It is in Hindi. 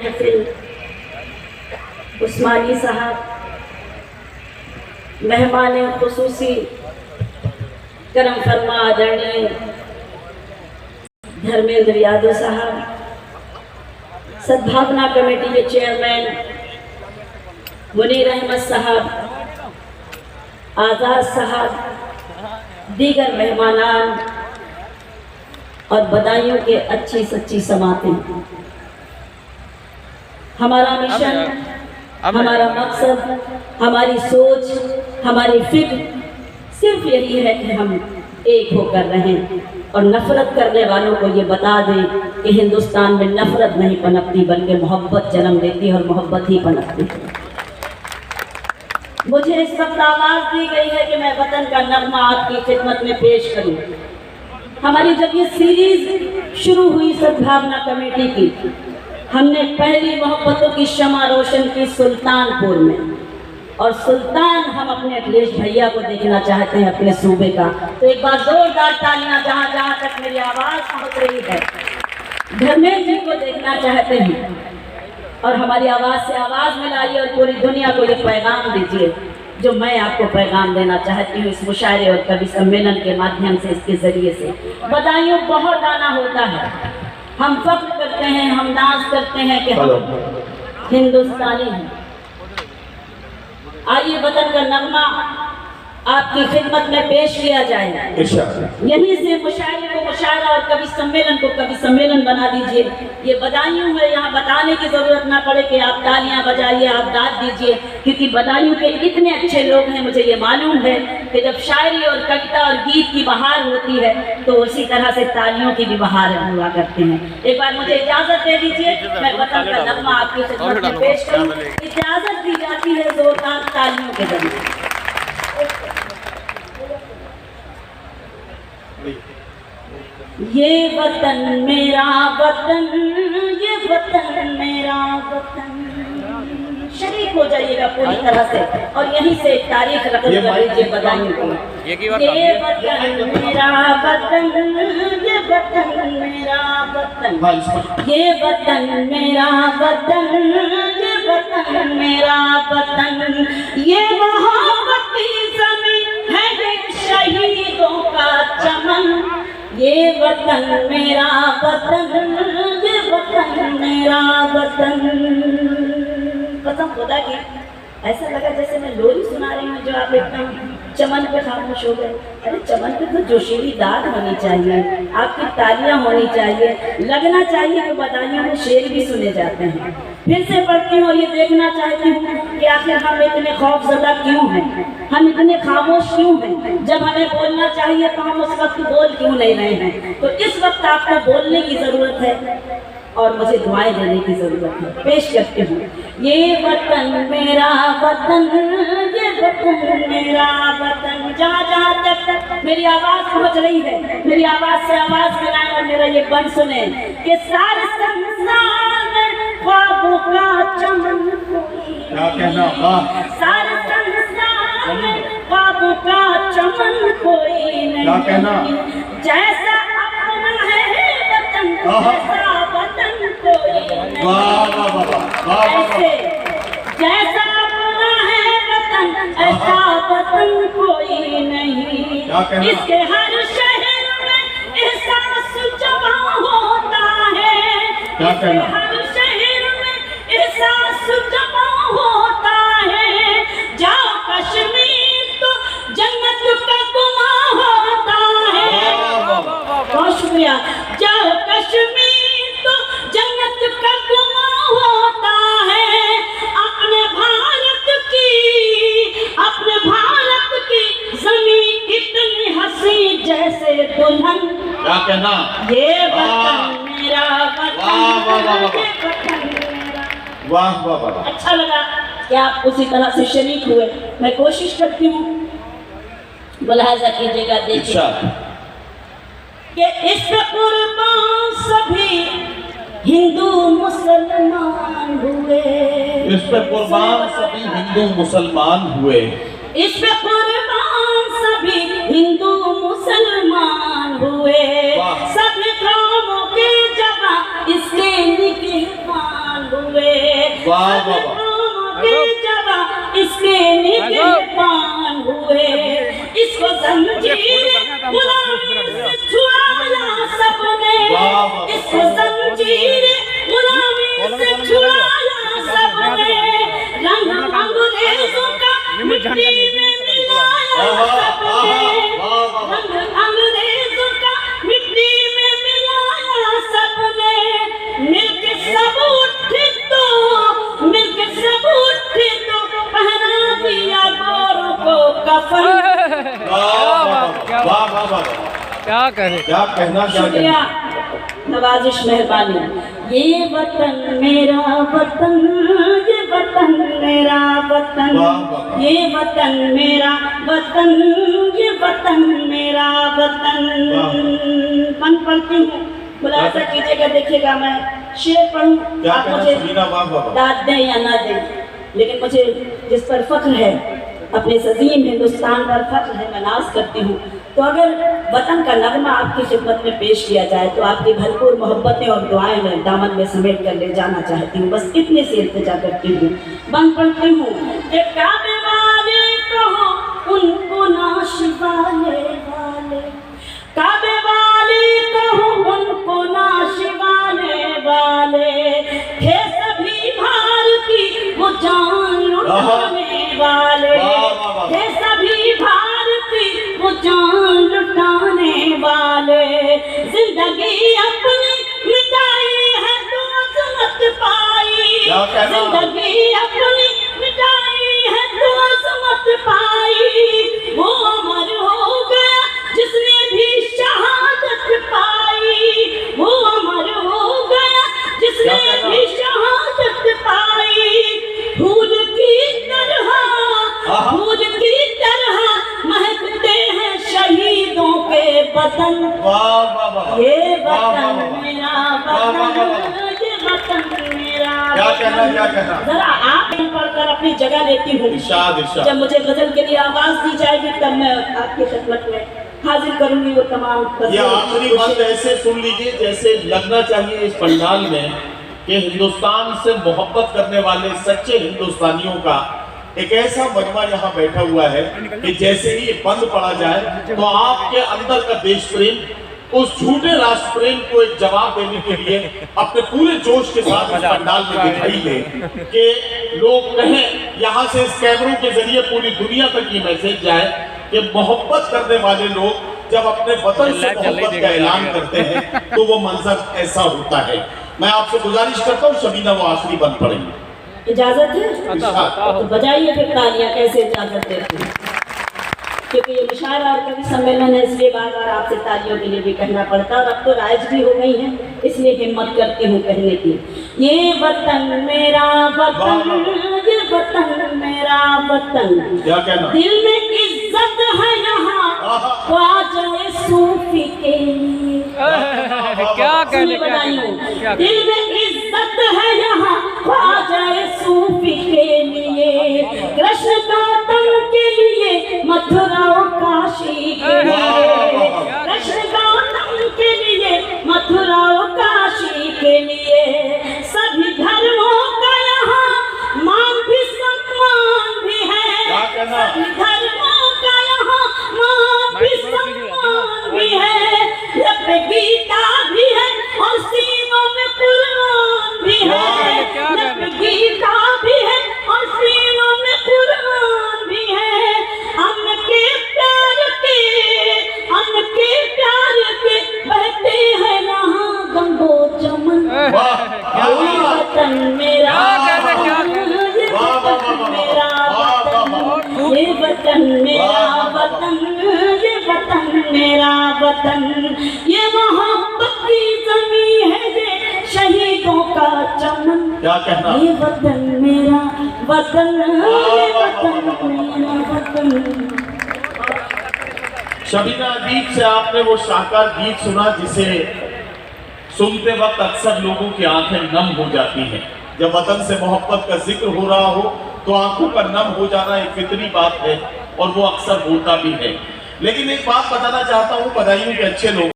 महफिल उस्मानी साहब, मेहमान खुसूसी करम फरमा आदरणीय धर्मेंद्र यादव साहब, सद्भावना कमेटी के चेयरमैन मुनीर अहमद साहब, आज़ाद साहब, दीगर मेहमानान और बधाइयों के अच्छी सच्ची समातें। हमारा मिशन, हमारा मकसद, हमारी सोच, हमारी फिक्र सिर्फ यही है कि हम एक होकर रहें और नफरत करने वालों को ये बता दें कि हिंदुस्तान में नफरत नहीं पनपती बल्कि मोहब्बत जन्म लेती है और मोहब्बत ही पनपती है। मुझे इस वक्त आवाज़ दी गई है कि मैं वतन का नगमा आपकी खिदमत में पेश करूं। हमारी जब ये सीरीज शुरू हुई सद्भावना कमेटी की, हमने पहली मोहब्बतों की शमा रोशन की सुल्तानपुर में, और सुल्तान हम अपने अखिलेश भैया को देखना चाहते हैं, अपने सूबे का। तो एक बार जोरदार तालियां जहां जहां तक मेरी आवाज़ पहुंच रही है। धर्मेंद्र जी को देखना चाहते हैं और हमारी आवाज़ से आवाज़ मिलाइए और पूरी दुनिया को ये पैगाम दीजिए जो मैं आपको पैगाम देना चाहती हूँ इस मुशायरे और कवि सम्मेलन के माध्यम से, इसके ज़रिए से। बधाइयों बहुत आना होता है, हम फख्र करते हैं, हम नाज करते हैं कि हम हिंदुस्तानी हैं। आइए वतन का नगमा आपकी खिदमत में पेश किया जाए। यहीं से मुशायरे को मुशायरा और कवि सम्मेलन को कवि सम्मेलन बना दीजिए। ये बधाइयों है, यहाँ बताने की जरूरत ना पड़े कि आप तालियां बजाइए, आप दाद दीजिए, क्योंकि बधाइयों के इतने अच्छे लोग हैं। मुझे ये मालूम है कि जब शायरी और कविता और गीत की बहार होती है तो उसी तरह से तालियों की भी बहार हुआ करते हैं। एक बार मुझे इजाजत दे दीजिए, मैं वतन का नगमा आपकी खिदमत में पेश करूँ। इजाजत दी जाती है जोरदार तालियों के जरिए। ये वतन मेरा वतन, ये वतन मेरा वतन। शरीक हो जाइएगा पूरी तरह से और यहीं से तारीख रकम कर लीजिए बधाइयों को। ये वतन मेरा वतन, ये वतन मेरा वतन, ये वतन मेरा वतन, ये वतन मेरा वतन। ये मोहब्बत की ज़मीन है, ये शहीदों का चमन। ये वतन मेरा वतन, ये वतन मेरा वतन। कसम खुदा की ऐसा लगा जैसे मैं लोरी सुना रही हूँ, जो आप एकदम चमन पे खामोश हो गए। अरे चमन पे तो जोशीली दाद होनी चाहिए, आपकी तालियां होनी चाहिए, लगना चाहिए कि बधाइयों में शेर भी सुने जाते हैं। फिर से पढ़ती हूँ और ये देखना चाहती हूँ कि आखिर हम इतने खौफजदा क्यों हैं, हम इतने खामोश क्यों हैं। जब हमें बोलना चाहिए तो हम उस वक्त बोल क्यों नहीं रहे हैं। तो इस वक्त आपको बोलने की ज़रूरत है और मुझे दुआएं देने की ज़रूरत है। पेश करती हूँ। ये वतन मेरा वतन, ये वतन मेरा वतन। जहाँ जहाँ तक मेरी आवाज़ पहुँच रही है, मेरी आवाज़ से आवाज़ मिलाएं और मेरा ये बंद सुने कि सारे संसार में ख्वाबों का चमन कोई, क्या कहना, सारे संसार में ख्वाबों का चमन कोई नहीं, क्या कहना, जैसा अपना है वतन ऐसा वतन कोई नहीं, ऐसे जैसा अपना है वतन ऐसा वतन कोई नहीं। इसके हर शहर में एहसास जमा होता है, इसके हर शहर में एहसास जमा होता है। जाओ कश्मीर तो जन्नत का गुमा होता है। बहुत शुक्रिया। जाओ कश्मीर तो जन्नत का गुमा होता है। अपने भारत की ज़मीन कितनी हंसी जैसे दुल्हन, क्या कहना, ये वतन मेरा वतन, ये वतन मेरा। वाह वाह वाह, अच्छा लगा कि आप उसी तरह से शरीक हुए। मैं कोशिश करती हूँ, मुलाहाजा कीजिएगा, देखिए कि इस पे कुर्बान सभी हिंदू मुसलमान हुए, इस पे कुर्बान सभी हिंदू मुसलमान हुए, इस पे कुर्बान सभी हिंदू मुसलमान हुए। सभी कौमों के जवान इसके निगहबान हुए। वाह, वाह, वाह। इसके निगहबान हुए, इसको जंजीर गुलामी से छुड़ाया सबने, इसको जंजीर गुलामी से छुड़ाया सबने, रंग अंग्रेजों का मिट्टी में मिलाया सबने, रंग अंग्रेजों का मिट्टी में मिलाया सबने, मिलके सब उठे तो मिलके सब उठे तो पहना दिया गोरों को कफन। क्या करें, क्या कहना, क्या शुक्रिया, कहना। नवाजिश, मेहरबानी। ये वतन मेरा वतन, ये वतन मेरा वतन, ये वतन मेरा वतन, ये वतन मेरा वतन। मन पढ़ती हूँ, खुलासा कीजिएगा, देखिएगा मैं शेर पढ़ूँ, क्या आप कहना मुझे सबीना, वाह वाह वाह। दाद दें या ना दें, लेकिन मुझे जिस पर फख्र है, अपने सजीम हिंदुस्तान पर फख्र है, मैं नाज करती हूँ। तो अगर वतन का नगमा आपकी खिदमत में पेश किया जाए तो आपकी भरपूर मोहब्बतें और दुआएं मैं दामन में समेट कर ले जाना चाहती हूँ, बस इतने से इल्तिजा करती हूँ। बंद पढ़ती हूँ। काबे वाले कहो उनको नाश वाले वाले, काबे वाले कहो उनको नाश वाले वाले, थे सभी भारती वो जान लुटाने वाले, थे सभी भारती वो जान लुटाने वाले, जिंदगी अपनी मिटाई है तो अजमत पाई, जिंदगी अपनी मिटाई है तो अजमत पाई, वो अमर हो गया जिसने भी शहादत पाई, वो अमर हो गया जिसने भी शहादत पाई, फूल की तरह फूल की तरह महकते हैं शहीदों के बदन। ये वतन मेरा वतन, ये वतन मेरा क्या कहना, क्या कहना। जरा आप पढ़कर अपनी जगह लेती हूँ। इरशाद, इरशाद। जब मुझे गजल के लिए आवाज दी जाएगी तब मैं आपकी खिदमत में हाजिर करूंगी वो तमाम। ये आखिरी बात ऐसे सुन लीजिए जैसे लगना चाहिए इस पंडाल में कि हिंदुस्तान से मोहब्बत करने वाले सच्चे हिंदुस्तानियों का एक ऐसा मजमा यहाँ बैठा हुआ है कि जैसे ही बंद पड़ा जाए तो आपके अंदर का देश प्रेम उस झूठे राष्ट्र प्रेम को एक जवाब देने के लिए अपने पूरे जोश के साथ इस पंडाल में दिखाई दे कि लोग कहें, यहाँ से इस कैमरों के जरिए पूरी दुनिया तक ये मैसेज जाए कि मोहब्बत करने वाले लोग जब अपने वतन से मोहब्बत का ऐलान करते हैं तो वो मंजर ऐसा होता है। मैं आपसे गुजारिश करता हूँ शबीना वो आखिरी बंद पड़ेंगे, इजाजत है तो बजाइए फिर तालियां, कैसे इजाजत देते हैं, क्योंकि ये मुशायरा और कवि सम्मेलन है, इसलिए बार बार आपसे तालियों के लिए भी कहना पड़ता है, और अब तो राइज भी हो गई है, इसलिए हिम्मत करती हूँ कहने की। ये वतन मेरा वतन, ये वतन मेरा वतन, क्या कहना, दिल में इज्जत है यहाँ ख्वाजा सूफी के लिए। क्या कहने, क्या दिल में इज्जत है यहाँ ख्वाजा सूफी के लिए, कृष्ण का तन के लिए मथुरा काशी के लिए, कृष्ण का तन के लिए मथुरा काशी के लिए, सभी धर्मों का यहाँ मान भी सम्मान भी है, सभी धर्मों का यहाँ मान भी सम्मान भी है, लब पे गीता भी है और सीनों में कुरान भी है, लब पे गीता भी है और सीनों में कुरान भी है, अन्न के प्यार के बहते हैं यहाँ गंगो चमन। ये वतन मेरा ये वतन मेरा वतन, ये वतन मेरा वतन, ये वतन मेरा वतन, ये मोहब्बत की जमीन है, ये शहीदों का चमन। क्या कहना, ये वतन मेरा वतन, ये वतन मेरा वतन। शबीना अदीब से आपने वो शाहकार गीत सुना जिसे सुनते वक्त अक्सर लोगों की आंखें नम हो जाती हैं। जब वतन से मोहब्बत का जिक्र हो रहा हो तो आंखों का नम हो जाना एक फितरी बात है और वो अक्सर होता भी है। लेकिन एक बात बताना चाहता हूँ बदायूं के अच्छे लोग